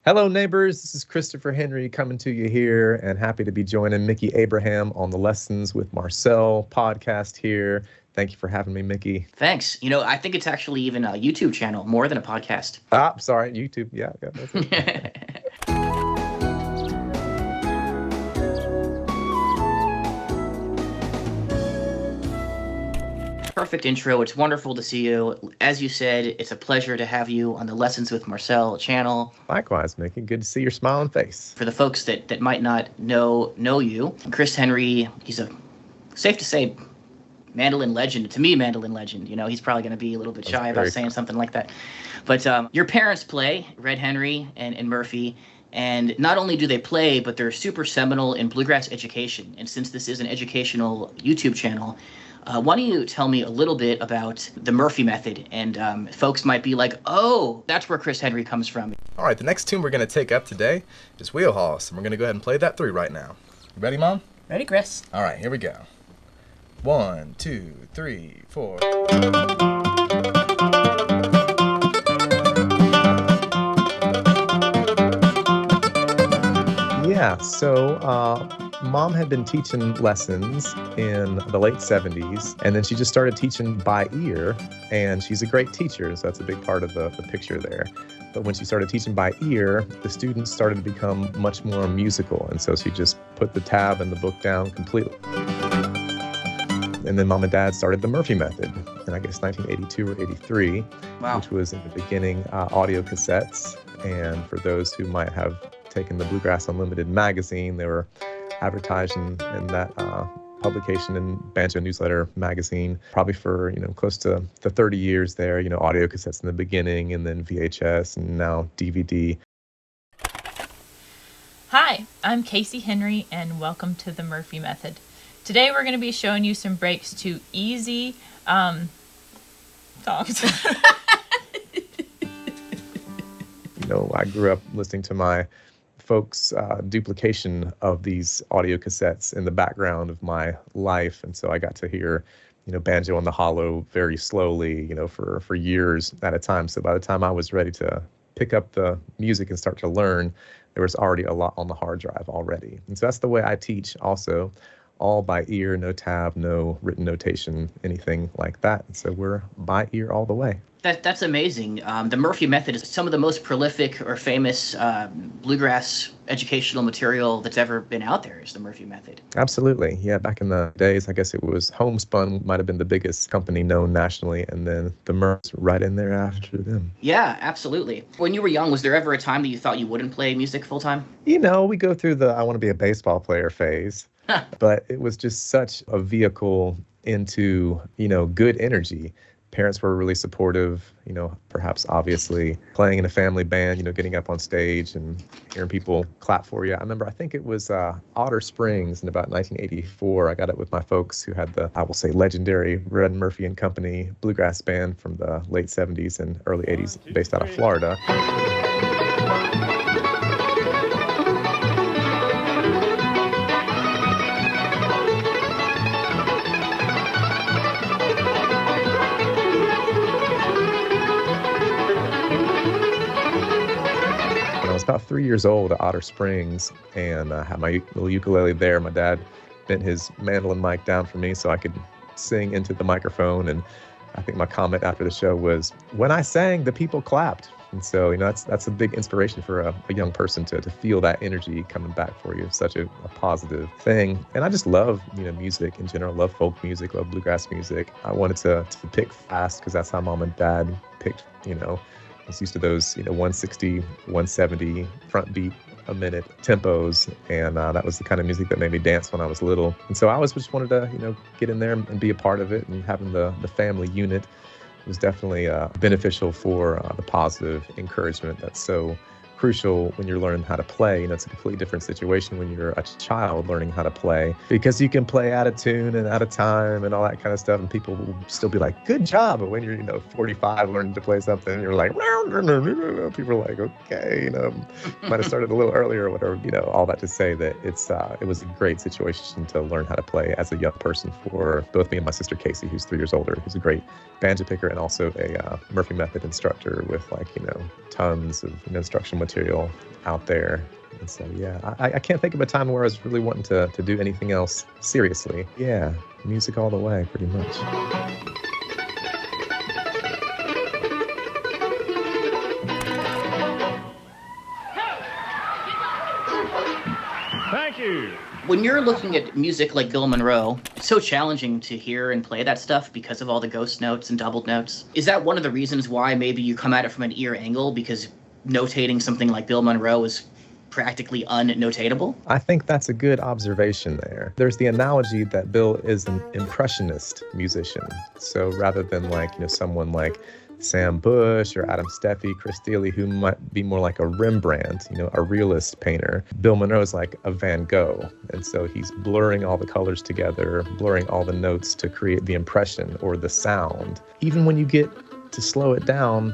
Hello, neighbors. This is Christopher Henry coming to you here, and happy to be joining Mickey Abraham on the Lessons with Marcel podcast here. Thank you for having me, Mickey. Thanks. I think it's actually even a YouTube channel more than a podcast. Sorry, YouTube. Yeah, that's it. Perfect intro. It's wonderful to see you. As you said, it's a pleasure to have you on the Lessons with Marcel channel. Likewise, Mickey. Good to see your smiling face. For the folks that might not know you, Chris Henry, he's safe to say, mandolin legend. To me, mandolin legend. He's probably going to be a little bit shy about saying something like that. But your parents play, Red Henry and Murphy. And not only do they play, but they're super seminal in bluegrass education. And since this is an educational YouTube channel, why don't you tell me a little bit about the Murphy method? And folks might be like, oh, that's where Chris Henry comes from. All right, the next tune we're going to take up today is Wheelhouse, and we're going to go ahead and play that through right now. You ready, Mom? Ready, Chris? All right, here we go. 1, 2, 3, 4. Yeah, so Mom had been teaching lessons in the late 70s, and then she just started teaching by ear, and she's a great teacher, so that's a big part of the picture there. But when she started teaching by ear, the students started to become much more musical, and so she just put the tab and the book down completely. And then Mom and Dad started the Murphy method in, I guess, 1982 or 83, which was in the beginning audio cassettes. And for those who might have taken the Bluegrass Unlimited magazine, they were advertising in that publication and Banjo Newsletter magazine, probably for, close to the 30 years there, audio cassettes in the beginning, and then VHS, and now DVD. Hi, I'm Casey Henry, and welcome to the Murphy Method. Today we're going to be showing you some breaks to easy songs. I grew up listening to my folks' duplication of these audio cassettes in the background of my life, and so I got to hear, banjo on the hollow very slowly, for years at a time. So by the time I was ready to pick up the music and start to learn, there was already a lot on the hard drive already. And so that's the way I teach also, all by ear, no tab, no written notation, anything like that. And so we're by ear all the way. That's amazing. The Murphy method is some of the most prolific or famous bluegrass educational material that's ever been out there, is the Murphy method. Absolutely. Yeah, back in the days, I guess it was Homespun might have been the biggest company known nationally, and then the Murphs right in there after them. Yeah, absolutely. When you were young, was there ever a time that you thought you wouldn't play music full time? We go through the I want to be a baseball player phase, but it was just such a vehicle into, good energy. Parents were really supportive, perhaps obviously playing in a family band, getting up on stage and hearing people clap for you. I think it was Otter Springs in about 1984. I got it with my folks who had the, I will say, legendary Red Murphy and Company bluegrass band from the late 70s and early 80s based out of Florida. About 3 years old at Otter Springs, and had my little ukulele there. My dad bent his mandolin mic down for me so I could sing into the microphone, and I think my comment after the show was, when I sang, the people clapped. And so, that's a big inspiration for a young person to feel that energy coming back for you. It's such a positive thing. And I just love, music in general. Love folk music, love bluegrass music. I wanted to pick fast because that's how Mom and Dad picked, I was used to those, 160, 170 front beat a minute tempos, and that was the kind of music that made me dance when I was little. And so I always just wanted to, get in there and be a part of it, and having the family unit was definitely beneficial for the positive encouragement that's so crucial when you're learning how to play. It's a completely different situation when you're a child learning how to play, because you can play out of tune and out of time and all that kind of stuff, and people will still be like, good job. But when you're 45 learning to play something, you're like, people are like, okay, might have started a little earlier or whatever. All that to say that it was a great situation to learn how to play as a young person for both me and my sister Casey, who's 3 years older, who's a great banjo picker and also a Murphy method instructor with tons of instruction with material out there. And so, yeah, I can't think of a time where I was really wanting to do anything else seriously. Yeah, music all the way, pretty much. Thank you. When you're looking at music like Bill Monroe, it's so challenging to hear and play that stuff because of all the ghost notes and doubled notes. Is that one of the reasons why maybe you come at it from an ear angle, because notating something like Bill Monroe is practically unnotatable? I think that's a good observation there. There's the analogy that Bill is an impressionist musician. So rather than someone like Sam Bush or Adam Steffi, Chris Steele, who might be more like a Rembrandt, a realist painter, Bill Monroe is like a Van Gogh. And so he's blurring all the colors together, blurring all the notes to create the impression or the sound. Even when you get to slow it down,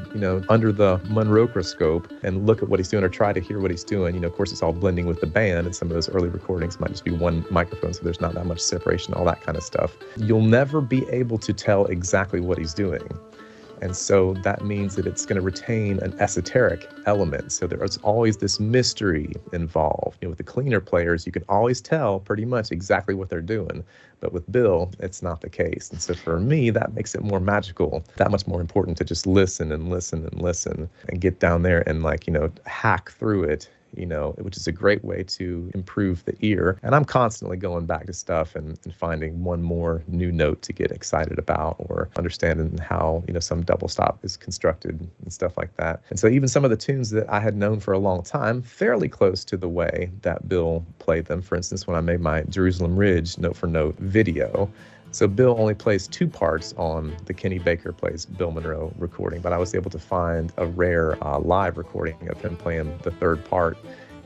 under the Monroecroscope and look at what he's doing or try to hear what he's doing, of course it's all blending with the band, and some of those early recordings might just be one microphone, so there's not that much separation, all that kind of stuff. You'll never be able to tell exactly what he's doing. And so that means that it's going to retain an esoteric element. So there's always this mystery involved. With the cleaner players, you can always tell pretty much exactly what they're doing. But with Bill, it's not the case. And so for me, that makes it more magical, that much more important to just listen and listen and listen and get down there and hack through it. Which is a great way to improve the ear. And I'm constantly going back to stuff and finding one more new note to get excited about, or understanding how, some double stop is constructed and stuff like that. And so even some of the tunes that I had known for a long time, fairly close to the way that Bill played them. For instance, when I made my Jerusalem Ridge note for note video, so Bill only plays two parts on the Kenny Baker Plays Bill Monroe recording, but I was able to find a rare live recording of him playing the third part.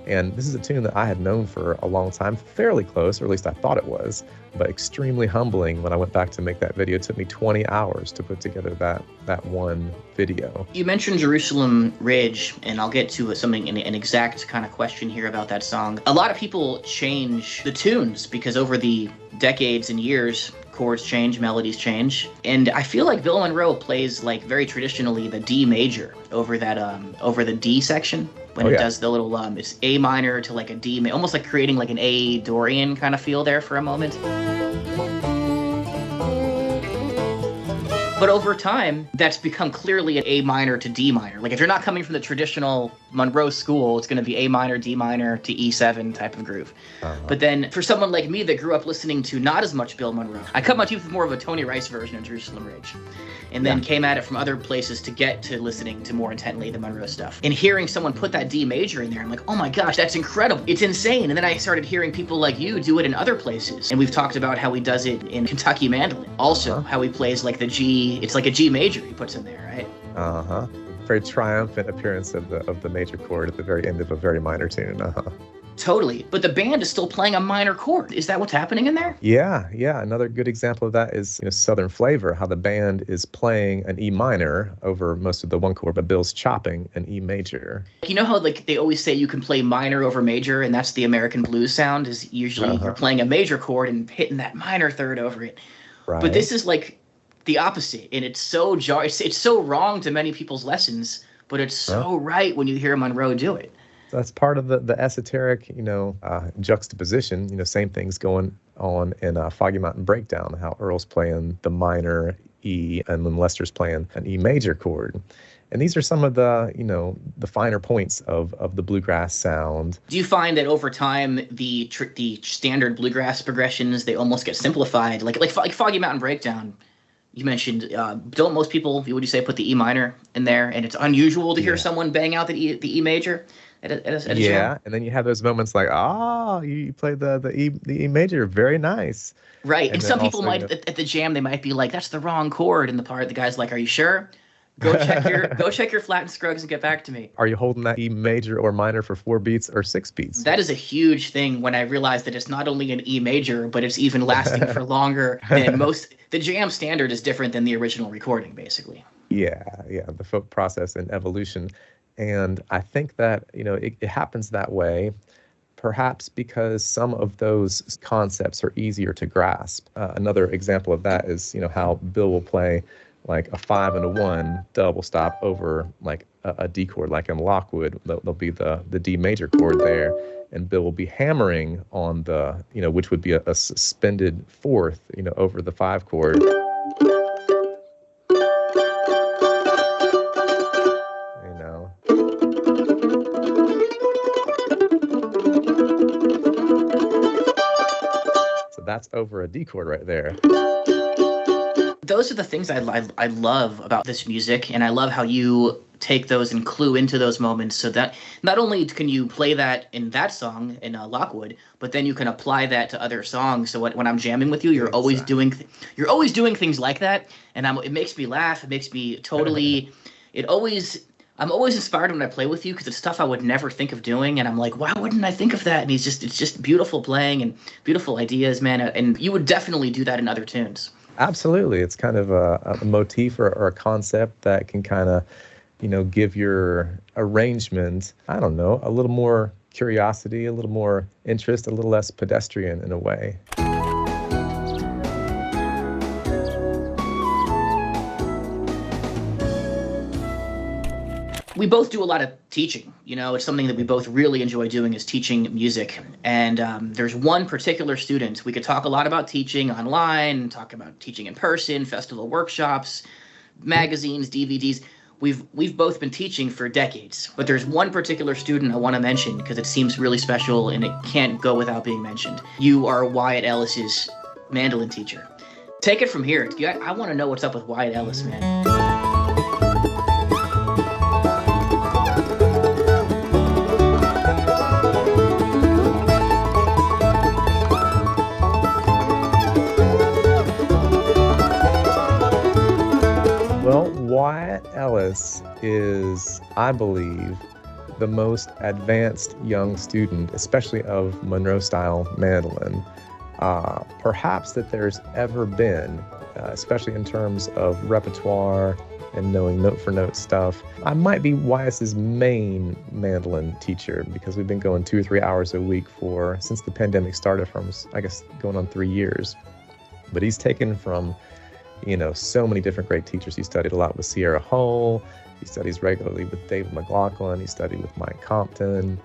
And this is a tune that I had known for a long time, fairly close, or at least I thought it was, but extremely humbling when I went back to make that video. It took me 20 hours to put together that one video. You mentioned Jerusalem Ridge, and I'll get to an exact kind of question here about that song. A lot of people change the tunes because over the decades and years, chords change, melodies change, and I feel like Bill Monroe plays very traditionally the D major over that over the D section when it does the little it's A minor to a D, almost like creating an A Dorian kind of feel there for a moment. But over time, that's become clearly an A minor to D minor. If you're not coming from the traditional Monroe school, it's going to be A minor, D minor to E7 type of groove. But then for someone like me that grew up listening to not as much Bill Monroe, I cut my teeth with more of a Tony Rice version of Jerusalem Ridge. And then came at it from other places to get to listening to more intently the Monroe stuff. And hearing someone put that D major in there, I'm like, oh my gosh, that's incredible. It's insane. And then I started hearing people like you do it in other places. And we've talked about how he does it in Kentucky Mandolin. Also, how he plays the G, it's like a G major he puts in there, right? Very triumphant appearance of the major chord at the very end of a very minor tune. Totally. But the band is still playing a minor chord. Is that what's happening in there? Yeah. Another good example of that is Southern Flavor, how the band is playing an E minor over most of the one chord, but Bill's chopping an E major. You know how they always say you can play minor over major, and that's the American blues sound, is usually you're playing a major chord and hitting that minor third over it. Right. But this is the opposite, and it's so it's so wrong to many people's lessons, but it's so right when you hear Monroe do it. That's part of the esoteric, juxtaposition. Same things going on in Foggy Mountain Breakdown, how Earl's playing the minor E and then Lester's playing an E major chord. And these are some of the, the finer points of the bluegrass sound. Do you find that over time, the standard bluegrass progressions, they almost get simplified? Like Foggy Mountain Breakdown, you mentioned, don't most people, would you say, put the E minor in there? And it's unusual to hear someone bang out the E major at a jam? And then you have those moments you played the E major, very nice. Right, and some people might, at the jam, they might be like, that's the wrong chord, and the guy's like, are you sure? Go check your flat and scrugs and get back to me. Are you holding that E major or minor for 4 beats or 6 beats? That is a huge thing when I realized that it's not only an E major, but it's even lasting for longer than most. The jam standard is different than the original recording, basically. Yeah, the folk process and evolution. And I think that, it happens that way, perhaps because some of those concepts are easier to grasp. Another example of that is, how Bill will play like a 5 and a 1 double stop over like a D chord, like in Lockwood, there'll be the D major chord there, and Bill will be hammering on the, which would be a suspended fourth, over the 5 chord. So that's over a D chord right there. Those are the things I love about this music, and I love how you take those and clue into those moments, so that not only can you play that in that song in Lockwood, but then you can apply that to other songs. So when I'm jamming with you, you're always doing things like that, and it makes me laugh. It makes me totally. I'm always inspired when I play with you, because it's stuff I would never think of doing, and I'm like, why wouldn't I think of that? And it's just beautiful playing and beautiful ideas, man. And you would definitely do that in other tunes. Absolutely. It's kind of a motif or a concept that can kind of, give your arrangement, I don't know, a little more curiosity, a little more interest, a little less pedestrian in a way. We both do a lot of teaching. It's something that we both really enjoy doing, is teaching music. And there's one particular student. We could talk a lot about teaching online, talk about teaching in person, festival workshops, magazines, DVDs. We've both been teaching for decades. But there's one particular student I want to mention because it seems really special and it can't go without being mentioned. You are Wyatt Ellis's mandolin teacher. Take it from here. I want to know what's up with Wyatt Ellis, man. Wyatt Ellis is, I believe, the most advanced young student, especially of Monroe-style mandolin, perhaps that there's ever been, especially in terms of repertoire and knowing note-for-note stuff. I might be Wyatt's main mandolin teacher, because we've been going 2 or 3 hours a week since the pandemic started, from, I guess, going on 3 years. But he's taken from so many different great teachers. He studied a lot with Sierra Hull. He studies regularly with David McLaughlin. He studied with Mike Compton.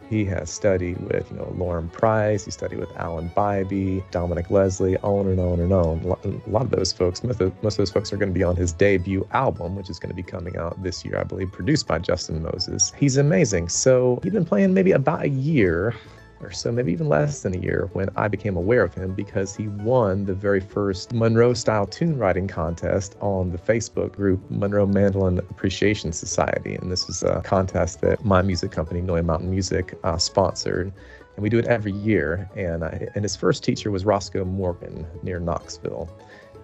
He has studied with, Lauren Price. He studied with Alan Bybee, Dominic Leslie, on and on and on. A lot of those folks, most of those folks are going to be on his debut album, which is going to be coming out this year, I believe, produced by Justin Moses. He's amazing. So he'd been playing maybe about a year or so, maybe even less than a year, when I became aware of him, because he won the very first Monroe-style tune writing contest on the Facebook group Monroe Mandolin Appreciation Society. And this is a contest that my music company, Noy Mountain Music, sponsored. And we do it every year. And his first teacher was Roscoe Morgan near Knoxville.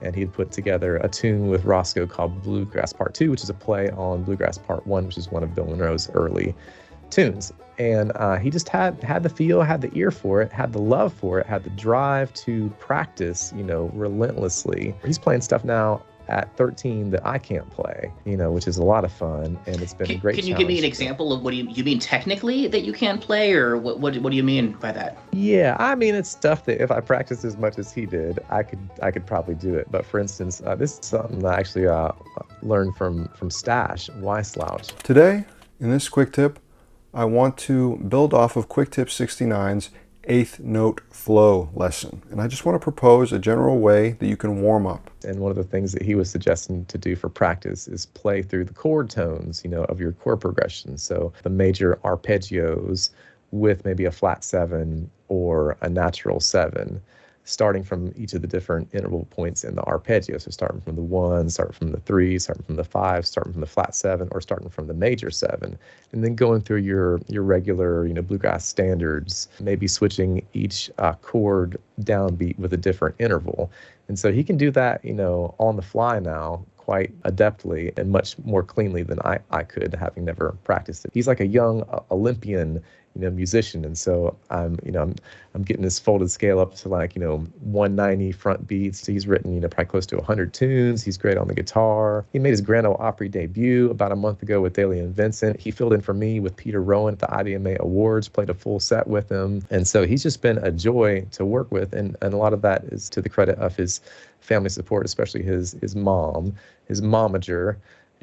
And he had put together a tune with Roscoe called Bluegrass Part 2, which is a play on Bluegrass Part 1, which is one of Bill Monroe's early tunes. And he just had the feel, had the ear for it, had the love for it, had the drive to practice, relentlessly. He's playing stuff now at 13 that I can't play, which is a lot of fun, and it's been a great challenge. Can you give me an example of what do you mean technically that you can't play, or what do you mean by that? Yeah, I mean, it's stuff that if I practiced as much as he did, I could probably do it. But for instance, this is something that I actually learned from Stash, Why Slouch. Today, in this quick tip, I want to build off of Quick Tip 69's 8th note flow lesson. And I just want to propose a general way that you can warm up. And one of the things that he was suggesting to do for practice is play through the chord tones, of your chord progression. So the major arpeggios with maybe a flat 7 or a natural 7, starting from each of the different interval points in the arpeggio. So starting from the 1, starting from the 3, starting from the 5, starting from the flat 7, or starting from the major 7, and then going through your regular, bluegrass standards, maybe switching each chord downbeat with a different interval. And so he can do that, on the fly now, quite adeptly and much more cleanly than I could, having never practiced it. He's like a young Olympian musician. And so I'm getting this folded scale up to like, 190 front beats. He's written, probably close to 100 tunes. He's great on the guitar. He made his Grand Ole Opry debut about a month ago with Daly and Vincent. He filled in for me with Peter Rowan at the IDMA Awards, played a full set with him. And so he's just been a joy to work with. And a lot of that is to the credit of his family support, especially his mom, his momager.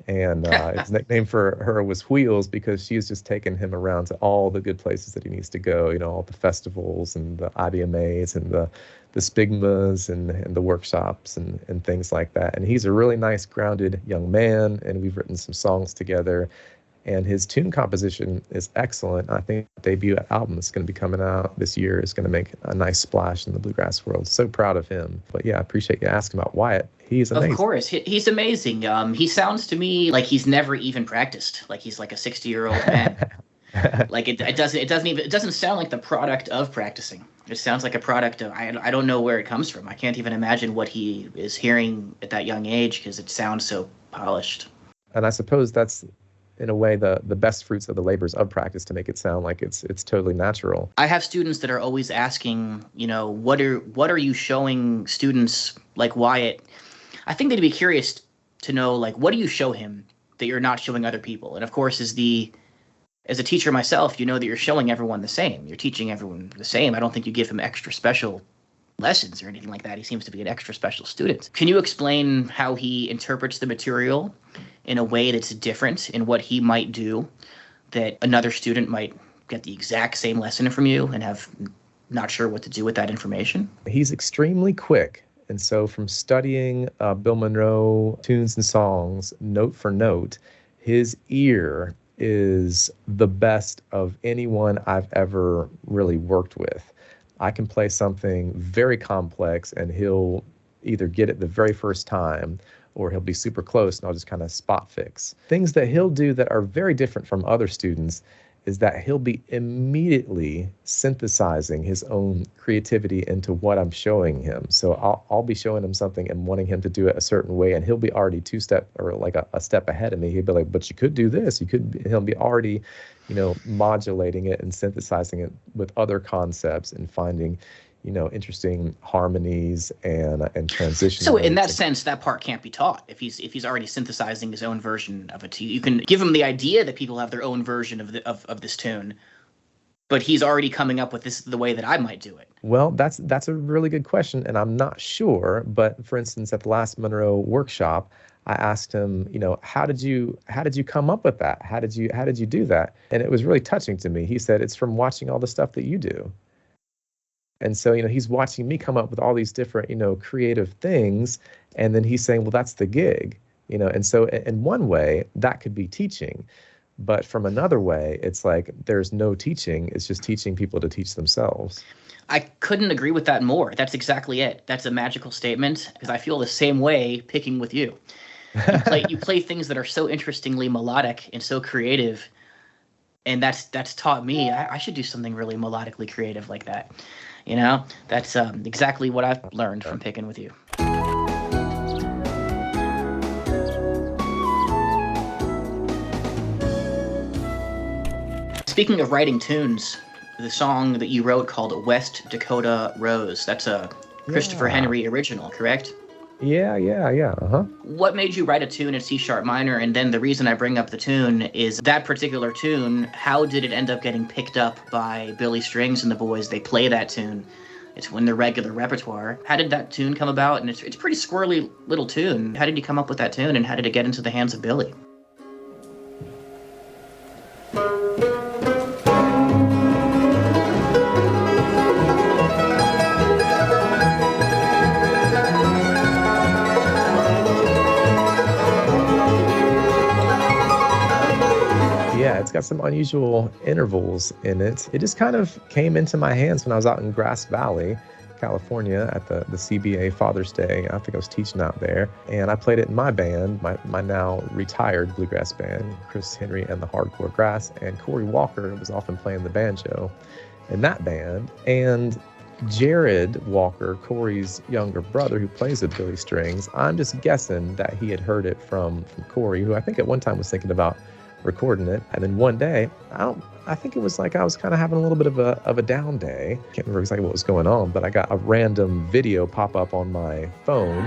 And his nickname for her was Wheels, because she's just taken him around to all the good places that he needs to go, all the festivals and the IDMAs and the Spigmas and the workshops and things like that. And he's a really nice, grounded young man, and we've written some songs together. And his tune composition is excellent. I think the debut album that's going to be coming out this year is going to make a nice splash in the bluegrass world. So proud of him. But yeah, I appreciate you asking about Wyatt. He's amazing. Of course, he's amazing. He sounds to me like he's never even practiced. Like he's like a 60-year-old man. Like it doesn't sound like the product of practicing. It sounds like a product of, I don't know where it comes from. I can't even imagine what he is hearing at that young age, because it sounds so polished. And I suppose that's, in a way, the best fruits of the labors of practice, to make it sound like it's totally natural. I have students that are always asking, what are you showing students like Wyatt? I think they'd be curious to know, like, what do you show him that you're not showing other people? And of course, as a teacher myself, you know that you're showing everyone the same. You're teaching everyone the same. I don't think you give him extra special lessons or anything like that. He seems to be an extra special student. Can you explain how he interprets the material in a way that's different in what he might do, that another student might get the exact same lesson from you and have not sure what to do with that information? He's extremely quick. And so from studying Bill Monroe tunes and songs, note for note, his ear is the best of anyone I've ever really worked with. I can play something very complex and he'll either get it the very first time, or he'll be super close and I'll just kind of spot fix. Things that he'll do that are very different from other students is that he'll be immediately synthesizing his own creativity into what I'm showing him. So I'll be showing him something and wanting him to do it a certain way, and he'll be already a step ahead of me. He'll be like, but you could do this. He'll be already, modulating it and synthesizing it with other concepts and finding, interesting harmonies and transitions. So in that sense, that part can't be taught. If he's already synthesizing his own version of it, you can give him the idea that people have their own version of this tune, but he's already coming up with this the way that I might do it. Well, that's a really good question, and I'm not sure. But for instance, at the last Monroe workshop, I asked him, how did you come up with that? How did you do that? And it was really touching to me. He said, it's from watching all the stuff that you do. And so, he's watching me come up with all these different, creative things. And then he's saying, well, that's the gig, And so in one way, that could be teaching. But from another way, it's like there's no teaching. It's just teaching people to teach themselves. I couldn't agree with that more. That's exactly it. That's a magical statement, because I feel the same way picking with you. You play things that are so interestingly melodic and so creative. And that's taught me I should do something really melodically creative like that. That's exactly what I've learned from picking with you. Speaking of writing tunes, the song that you wrote called West Dakota Rose, that's a Christopher Henry original, correct? Yeah. Uh-huh. What made you write a tune in C-sharp minor? And then the reason I bring up the tune is that particular tune, how did it end up getting picked up by Billy Strings and the boys? They play that tune. It's in their regular repertoire. How did that tune come about? And it's a pretty squirrely little tune. How did you come up with that tune, and how did it get into the hands of Billy? It's got some unusual intervals in it. It just kind of came into my hands when I was out in Grass Valley, California at the CBA Father's Day. I think I was teaching out there. And I played it in my band, my now retired bluegrass band, Chris Henry and the Hardcore Grass. And Corey Walker was often playing the banjo in that band. And Jared Walker, Corey's younger brother who plays with Billy Strings, I'm just guessing that he had heard it from Corey, who I think at one time was thinking about recording it. And then one day, I think it was like I was kind of having a little bit of a down day. Can't remember exactly what was going on, but I got a random video pop up on my phone.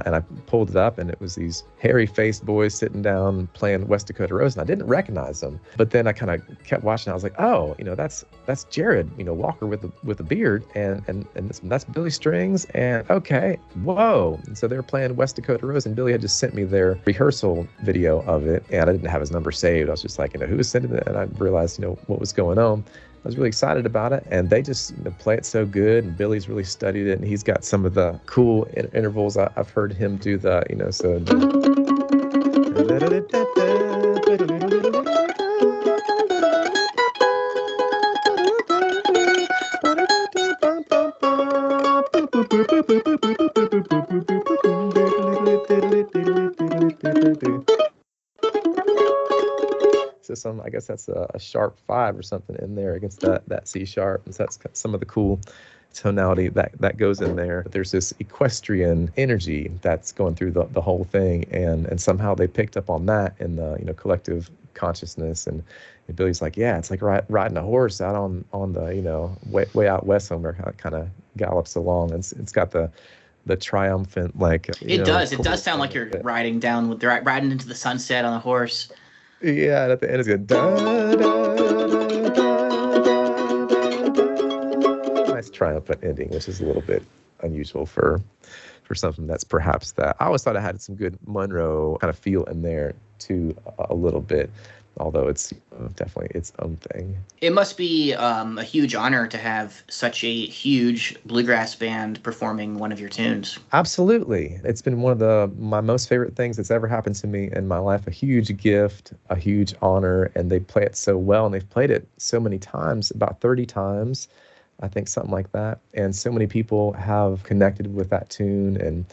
And I pulled it up, and it was these hairy-faced boys sitting down playing West Dakota Rose, and I didn't recognize them. But then I kind of kept watching. I was like, oh, that's Jared, Walker with a beard, and that's Billy Strings, and okay, whoa. And so they were playing West Dakota Rose, and Billy had just sent me their rehearsal video of it, and I didn't have his number saved. I was just like, who was sending it? And I realized, what was going on. I was really excited about it, and they just play it so good, and Billy's really studied it, and he's got some of the cool intervals. I've heard him do the, so. So I guess that's a sharp 5 or something in there against that C sharp. And so that's some of the cool tonality that goes in there. But there's this equestrian energy that's going through the whole thing, and somehow they picked up on that in the collective consciousness. And Billy's like, yeah, it's like riding a horse out on the way out west somewhere. How it kind of gallops along. And it's got the triumphant it does sound like you're riding into the sunset on a horse. Yeah, and at the end it's good. Da, da, da, da, da. Nice triumphant ending, which is a little bit unusual for something that's perhaps that. I always thought it had some good Monroe kind of feel in there too, a little bit, although it's definitely its own thing. It must be a huge honor to have such a huge bluegrass band performing one of your tunes. Absolutely. It's been one of my most favorite things that's ever happened to me in my life. A huge gift, a huge honor, and they play it so well, and they've played it so many times, about 30 times, I think, something like that. And so many people have connected with that tune and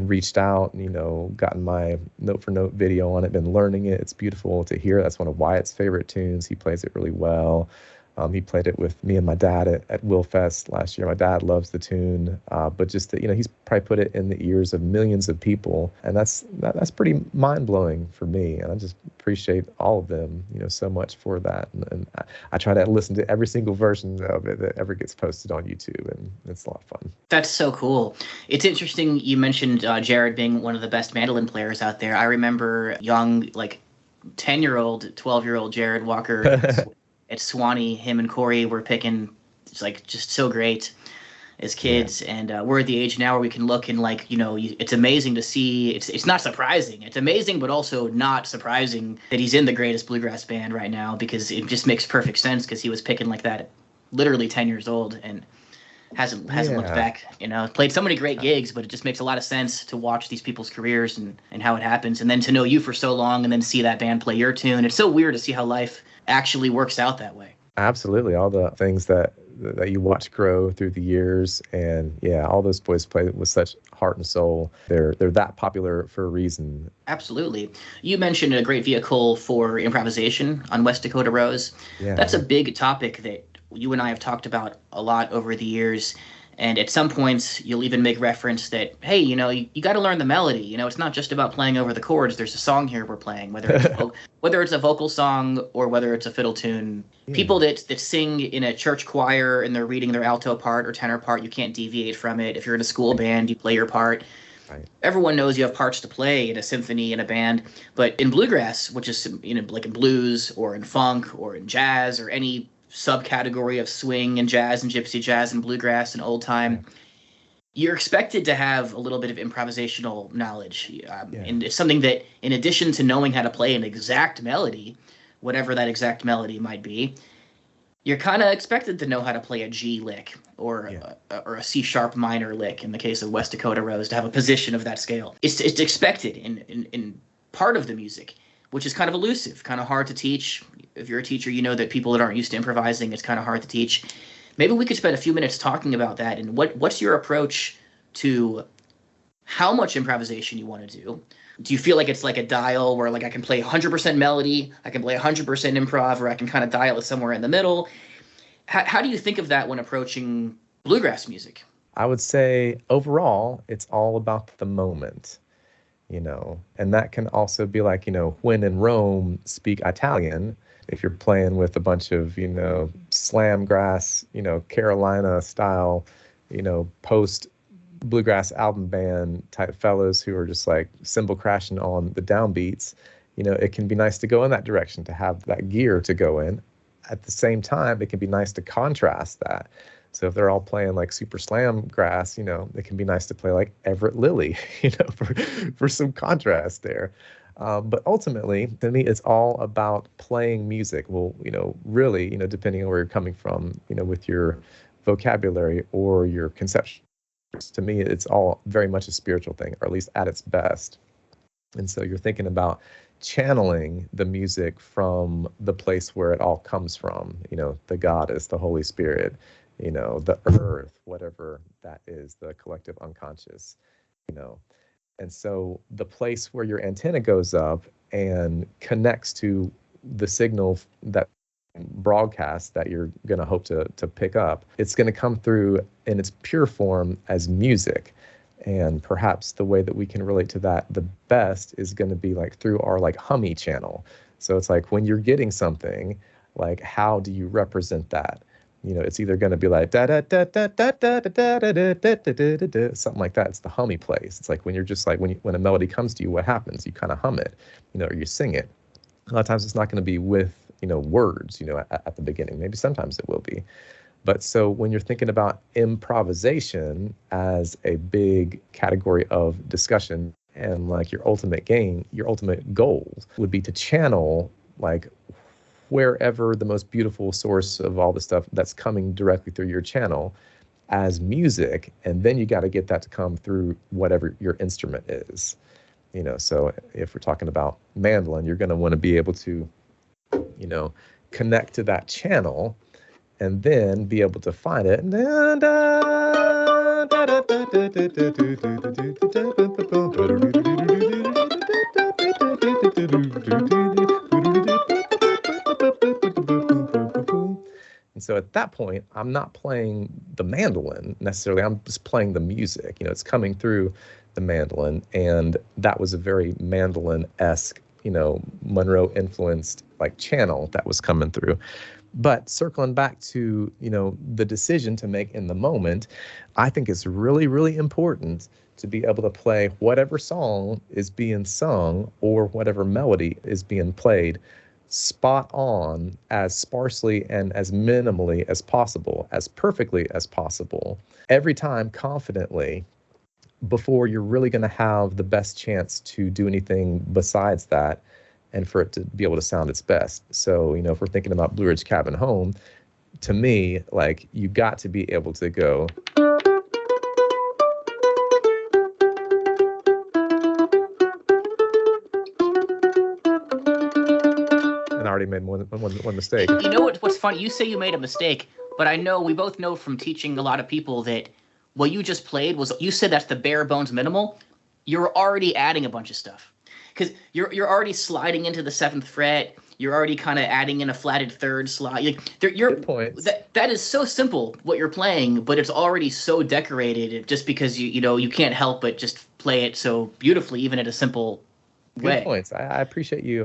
reached out and, gotten my note-for-note video on it, been learning it. It's beautiful to hear. That's one of Wyatt's favorite tunes. He plays it really well. He played it with me and my dad at Willfest last year. My dad loves the tune, but just that, he's probably put it in the ears of millions of people, and that's pretty mind-blowing for me. And I just appreciate all of them, so much for that. And I try to listen to every single version of it that ever gets posted on YouTube, and it's a lot of fun. That's so cool. It's interesting you mentioned Jared being one of the best mandolin players out there. I remember young, 10-year-old, 12-year-old Jared Walker. At Swanee, him and Corey were picking, just so great as kids. Yeah. And we're at the age now where we can look and it's amazing to see. It's not surprising. It's amazing, but also not surprising that he's in the greatest bluegrass band right now, because it just makes perfect sense, because he was picking like that at literally 10 years old and hasn't looked back. Played so many great gigs, but it just makes a lot of sense to watch these people's careers and how it happens, and then to know you for so long and then see that band play your tune. It's so weird to see how life actually works out that way. Absolutely. All the things that you watch grow through the years, and all those boys play with such heart and soul. They're that popular for a reason. Absolutely. You mentioned a great vehicle for improvisation on West Dakota Rose. Yeah. That's a big topic that you and I have talked about a lot over the years. And at some points, you'll even make reference that, hey, you got to learn the melody. It's not just about playing over the chords. There's a song here we're playing, whether it's a vocal song or whether it's a fiddle tune. Yeah. People that sing in a church choir and they're reading their alto part or tenor part, you can't deviate from it. If you're in a school band, you play your part. Right. Everyone knows you have parts to play in a symphony, in a band. But in bluegrass, which is like in blues or in funk or in jazz or any subcategory of swing and jazz and gypsy jazz and bluegrass and old time, you're expected to have a little bit of improvisational knowledge. And it's something that, in addition to knowing how to play an exact melody, whatever that exact melody might be, you're kind of expected to know how to play a G lick or a C sharp minor lick in the case of West Dakota Rose, to have a position of that scale. It's expected in part of the music, which is kind of elusive, kind of hard to teach. If you're a teacher, you know that people that aren't used to improvising, it's kind of hard to teach. Maybe we could spend a few minutes talking about that, and what's your approach to how much improvisation you want to do, Do you feel like it's like a dial where like I can play 100% melody, I can play 100% improv, or I can kind of dial it somewhere in the middle? How do you think of that when approaching bluegrass music? I would say overall, it's all about the moment, and that can also be like, when in Rome, speak Italian. If you're playing with a bunch of, slam grass, Carolina style, post bluegrass album band type fellows who are just like cymbal crashing on the downbeats, it can be nice to go in that direction, to have that gear to go in. At the same time, it can be nice to contrast that. So if they're all playing like super slam grass, it can be nice to play like Everett Lilly, for some contrast there. But ultimately, to me, it's all about playing music. Well, really, depending on where you're coming from, with your vocabulary or your conception. To me, it's all very much a spiritual thing, or at least at its best. And so you're thinking about channeling the music from the place where it all comes from, the goddess, the Holy Spirit, the earth, whatever that is, the collective unconscious, And so the place where your antenna goes up and connects to the signal that broadcast that you're going to hope to pick up, it's going to come through in its pure form as music. And perhaps the way that we can relate to that the best is going to be like through our like hummy channel. So it's like when you're getting something, like how do you represent that? It's either going to be like da da da da da da da da da da da da, something like that. It's the hummy place. It's like when you're just like when a melody comes to you, what happens? You kind of hum it, or you sing it. A lot of times it's not going to be with words, at the beginning. Maybe sometimes it will be. But so when you're thinking about improvisation as a big category of discussion, and like your ultimate goal would be to channel like wherever the most beautiful source of all the stuff that's coming directly through your channel as music, and then you got to get that to come through whatever your instrument is. So if we're talking about mandolin, you're going to want to be able to connect to that channel and then be able to find it. And so at that point, I'm not playing the mandolin necessarily. I'm just playing the music. It's coming through the mandolin. And that was a very mandolin-esque, Monroe-influenced like channel that was coming through. But circling back to, the decision to make in the moment, I think it's really, really important to be able to play whatever song is being sung or whatever melody is being played spot on, as sparsely and as minimally as possible, as perfectly as possible, every time confidently, before you're really going to have the best chance to do anything besides that and for it to be able to sound its best. So, if we're thinking about Blue Ridge Cabin Home, to me, like, you got to be able to go. And I already made one mistake. You know what's funny? You say you made a mistake, but we both know from teaching a lot of people that what you just played you said that's the bare bones minimal. You're already adding a bunch of stuff. Because you're already sliding into the 7th fret. You're already kind of adding in a flatted third slide. Good points. That is so simple what you're playing, but it's already so decorated just because you can't help but just play it so beautifully, even at a simple way. Good points. I appreciate you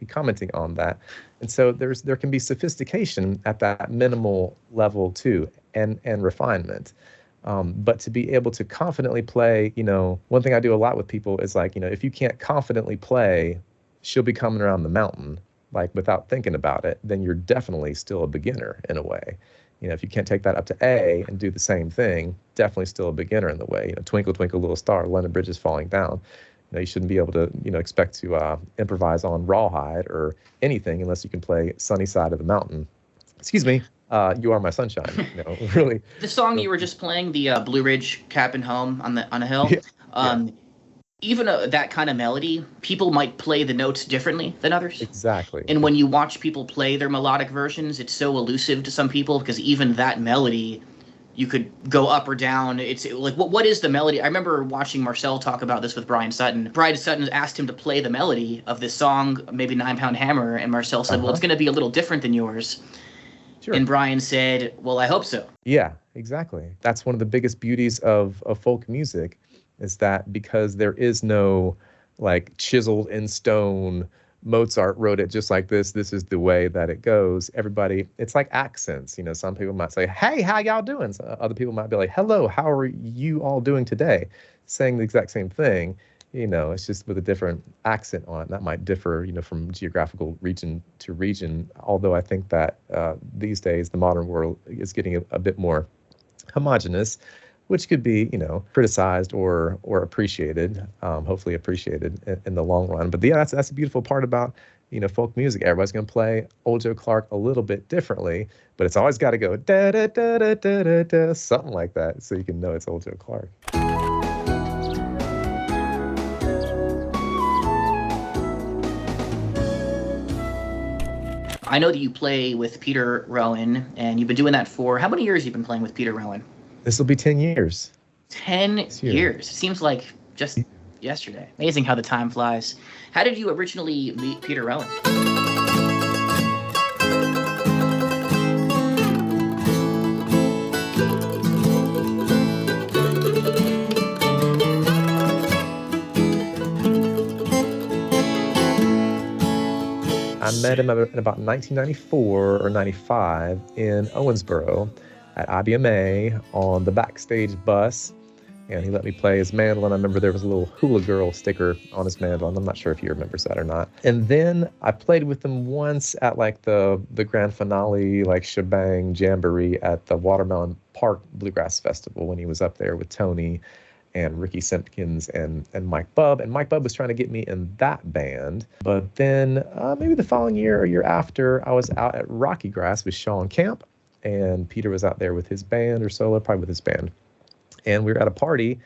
commenting on that. And so there can be sophistication at that minimal level too, and refinement. But to be able to confidently play, one thing I do a lot with people is like, if you can't confidently play, she'll be coming around the mountain, like without thinking about it, then you're definitely still a beginner in a way. If you can't take that up to A and do the same thing, definitely still a beginner in the way. Twinkle, twinkle, little star, London Bridge is falling down. You shouldn't be able to, expect to improvise on Rawhide or anything unless you can play Sunny Side of the Mountain. Excuse me. You Are My Sunshine. Really. The song you were just playing, the Blue Ridge Cabin Home on a hill. Yeah. Even that kind of melody, people might play the notes differently than others. Exactly. And when you watch people play their melodic versions, it's so elusive to some people because even that melody you could go up or down. It's like, what is the melody? I remember watching Marcel talk about this with Brian Sutton. Brian Sutton asked him to play the melody of this song, maybe 9 Pound Hammer, and Marcel said, well, it's going to be a little different than yours. Sure. And Brian said, well, I hope so. Yeah, exactly. That's one of the biggest beauties of folk music, is that because there is no like chiseled in stone, Mozart wrote it just like this is the way that it goes. Everybody, it's like accents. Some people might say, hey, how y'all doing? So other people might be like, hello, how are you all doing today? Saying the exact same thing. It's just with a different accent on it. That might differ, from geographical region to region. Although I think that these days the modern world is getting a bit more homogenous, which could be, criticized or appreciated, hopefully appreciated in the long run. But yeah, that's a beautiful part about, folk music. Everybody's going to play Old Joe Clark a little bit differently, but it's always got to go da da da da da da da, something like that, so you can know it's Old Joe Clark. I know that you play with Peter Rowan, and you've been doing that for, how many years have you been playing with Peter Rowan? This will be 10 years. 10 years. Seems like just yesterday. Amazing how the time flies. How did you originally meet Peter Rowan? I met him in about 1994 or 95 in Owensboro at IBMA on the backstage bus, and he let me play his mandolin. I remember there was a little hula girl sticker on his mandolin. I'm not sure if he remembers that or not. And then I played with him once at like the grand finale, like shebang jamboree at the Watermelon Park Bluegrass Festival when he was up there with Tony and Ricky Simpkins and Mike Bubb. And Mike Bubb was trying to get me in that band. But then maybe the following year or year after, I was out at Rocky Grass with Sean Camp, and Peter was out there with his band, or solo, probably with his band. And we were at a party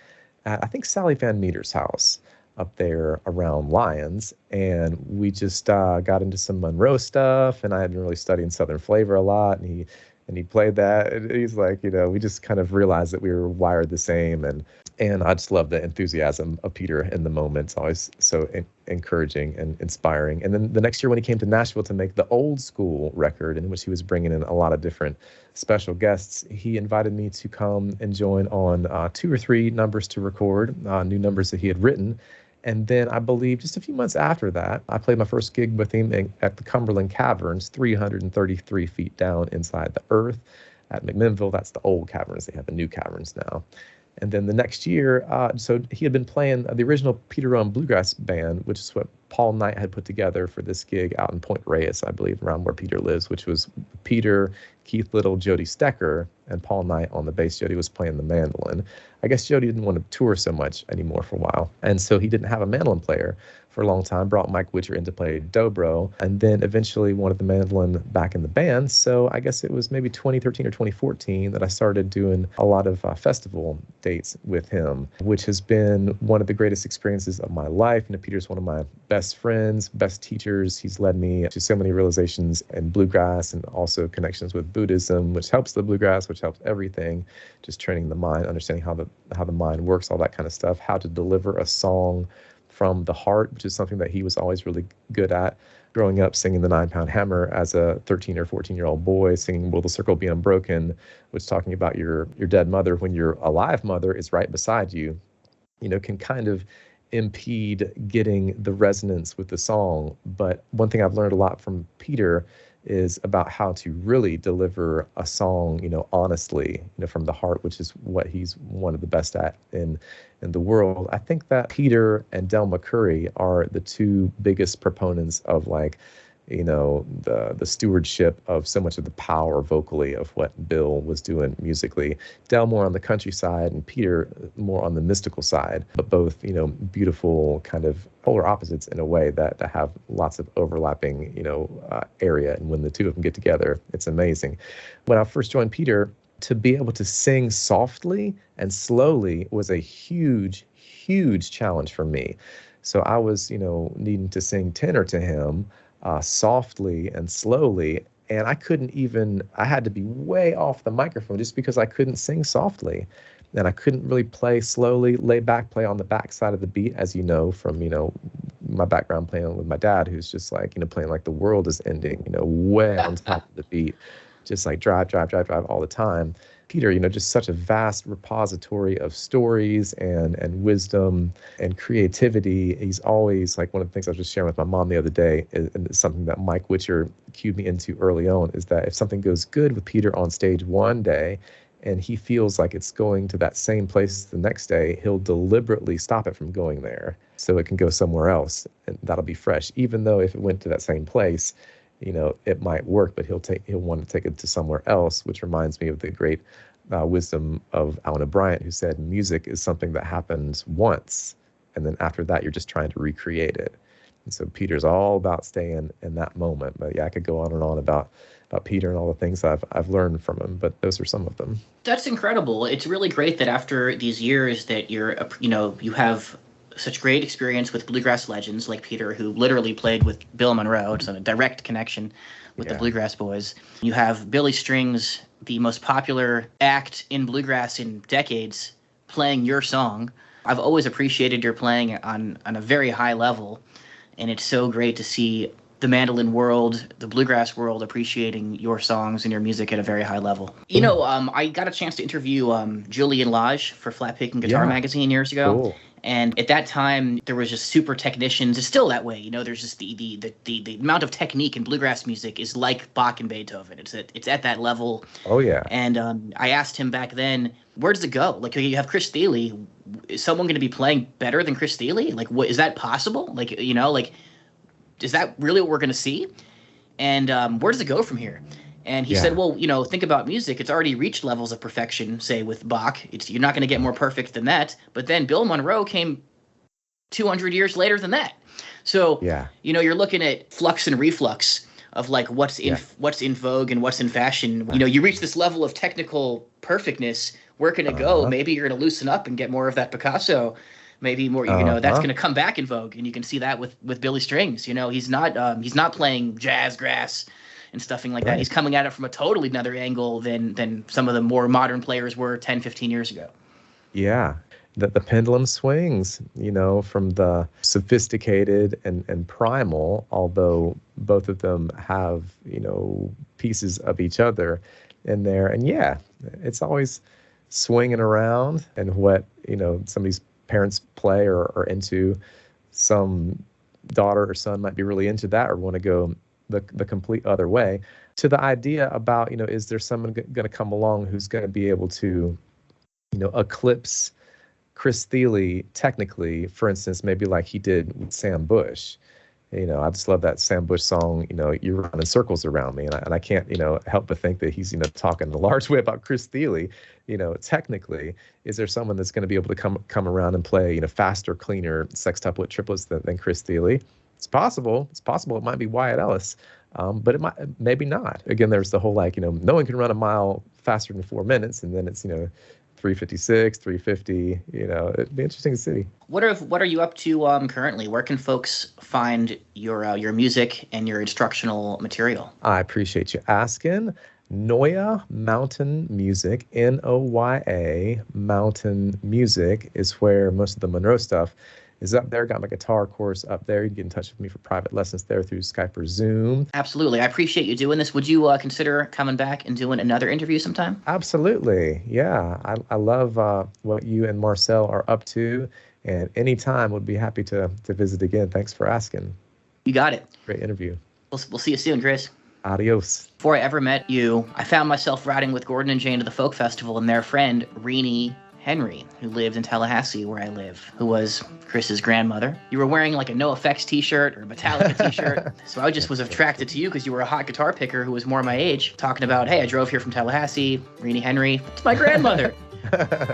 at, I think, Sally Van Meter's house up there around Lyons. And we just got into some Monroe stuff, and I had been really studying Southern flavor a lot. And he played that, and he's like, we just kind of realized that we were wired the same. And I just love the enthusiasm of Peter in the moment. It's always so encouraging and inspiring. And then the next year when he came to Nashville to make the Old School record, in which he was bringing in a lot of different special guests, he invited me to come and join on 2 or 3 numbers to record, new numbers that he had written. And then I believe just a few months after that, I played my first gig with him at the Cumberland Caverns, 333 feet down inside the earth at McMinnville. That's the old caverns. They have the new caverns now. And then the next year, so he had been playing the original Peter Rowan Bluegrass Band, which is what Paul Knight had put together for this gig out in Point Reyes, I believe, around where Peter lives, which was Peter, Keith Little, Jody Stecker, and Paul Knight on the bass. Jody was playing the mandolin. I guess Jody didn't want to tour so much anymore for a while, and so he didn't have a mandolin player for a long time, brought Mike Witcher in to play dobro, and then eventually wanted the mandolin back in the band. So I guess it was maybe 2013 or 2014 that I started doing a lot of festival dates with him, which has been one of the greatest experiences of my life. Peter's one of my best friends, best teachers. He's led me to so many realizations in bluegrass and also connections with Buddhism, which helps the bluegrass, which helps everything, just training the mind, understanding how the mind works, all that kind of stuff, how to deliver a song from the heart, which is something that he was always really good at. Growing up singing the 9 Pound Hammer as a 13 or 14-year-old boy, singing Will the Circle Be Unbroken, which is talking about your dead mother when your alive mother is right beside you, can kind of impede getting the resonance with the song. But one thing I've learned a lot from Peter is about how to really deliver a song, honestly, from the heart, which is what he's one of the best at in the world. I think that Peter and Del McCoury are the 2 biggest proponents of the stewardship of so much of the power vocally of what Bill was doing musically. Del more on the country side and Peter more on the mystical side, but both, beautiful kind of polar opposites in a way that have lots of overlapping, area. And when the 2 of them get together, it's amazing. When I first joined Peter, to be able to sing softly and slowly was a huge, huge challenge for me. So I was, needing to sing tenor to him, softly and slowly, And I had to be way off the microphone just because I couldn't sing softly. And I couldn't really play slowly, lay back, play on the back side of the beat, as you know, from, my background playing with my dad, who's just like, playing like the world is ending, way on top of the beat, just like drive, drive, drive, drive all the time. Peter, just such a vast repository of stories and wisdom and creativity. He's always, like, one of the things I was just sharing with my mom the other day, and it's something that Mike Witcher cued me into early on, is that if something goes good with Peter on stage one day and he feels like it's going to that same place the next day, he'll deliberately stop it from going there so it can go somewhere else, and that'll be fresh. Even though if it went to that same place, it might work, but he'll want to take it to somewhere else, which reminds me of the great wisdom of Alan O'Brien, who said music is something that happens once, and then after that, you're just trying to recreate it. And so Peter's all about staying in that moment. But yeah, I could go on and on about Peter and all the things I've learned from him, but those are some of them. That's incredible. It's really great that after these years that you have such great experience with bluegrass legends like Peter, who literally played with Bill Monroe. It's a direct connection with the Bluegrass Boys. You have Billy Strings, the most popular act in bluegrass in decades, playing your song. I've always appreciated your playing on a very high level, and it's so great to see the mandolin world, the bluegrass world, appreciating your songs and your music at a very high level. I got a chance to interview Julian Lage for Flat Picking Guitar Magazine years ago. Cool. And at that time, there was just super technicians. It's still that way, There's just the amount of technique in bluegrass music is like Bach and Beethoven. It's at that level. Oh yeah. And I asked him back then, where does it go? Like, you have Chris Thile. Is someone going to be playing better than Chris Thile? Like, what is that possible? Like, is that really what we're going to see? And where does it go from here? And he said, well, think about music. It's already reached levels of perfection, say, with Bach. You're not going to get more perfect than that. But then Bill Monroe came 200 years later than that. So, you're looking at flux and reflux of, like, what's in vogue and what's in fashion. You reach this level of technical perfectness. Where can it go? Maybe you're going to loosen up and get more of that Picasso. Maybe more, that's going to come back in vogue. And you can see that with Billy Strings. He's not playing jazz grass and stuffing like that. He's coming at it from a totally another angle than some of the more modern players were 10, 15 years ago. Yeah. The pendulum swings, from the sophisticated and primal, although both of them have, pieces of each other in there. And it's always swinging around, and what, some of these parents play or are into. Some daughter or son might be really into that or want to go the complete other way, to the idea about, is there someone going to come along who's going to be able to, eclipse Chris Thile technically, for instance, maybe like he did with Sam Bush. I just love that Sam Bush song, You're Running Circles Around Me. And I can't, help but think that he's, talking in a large way about Chris Thile. Technically, is there someone that's going to be able to come around and play, faster, cleaner sextuplet triplets than Chris Thile? It's possible. It might be Wyatt Ellis, but it might, maybe not. Again, there's the whole, like, no one can run a mile faster than 4 minutes, and then it's, 356, 350. It'd be interesting to see. What are you up to currently? Where can folks find your music and your instructional material? I appreciate you asking. Noya Mountain Music, Noya Mountain Music, is where most of the Monroe stuff is up there. Got my guitar course up there. You can get in touch with me for private lessons there through Skype or Zoom. Absolutely. I appreciate you doing this. Would you consider coming back and doing another interview sometime? Absolutely. Yeah. I love what you and Marcel are up to, and anytime would be happy to visit again. Thanks for asking. You got it. Great interview. We'll see you soon, Chris. Adios. Before I ever met you, I found myself riding with Gordon and Jane to the folk festival, and their friend, Renee Henry, who lived in Tallahassee where I live, who was Chris's grandmother. You were wearing like a NoFX t-shirt or a Metallica t-shirt. So I just was attracted to you because you were a hot guitar picker who was more my age, talking about, hey, I drove here from Tallahassee, Renee Henry. It's my grandmother.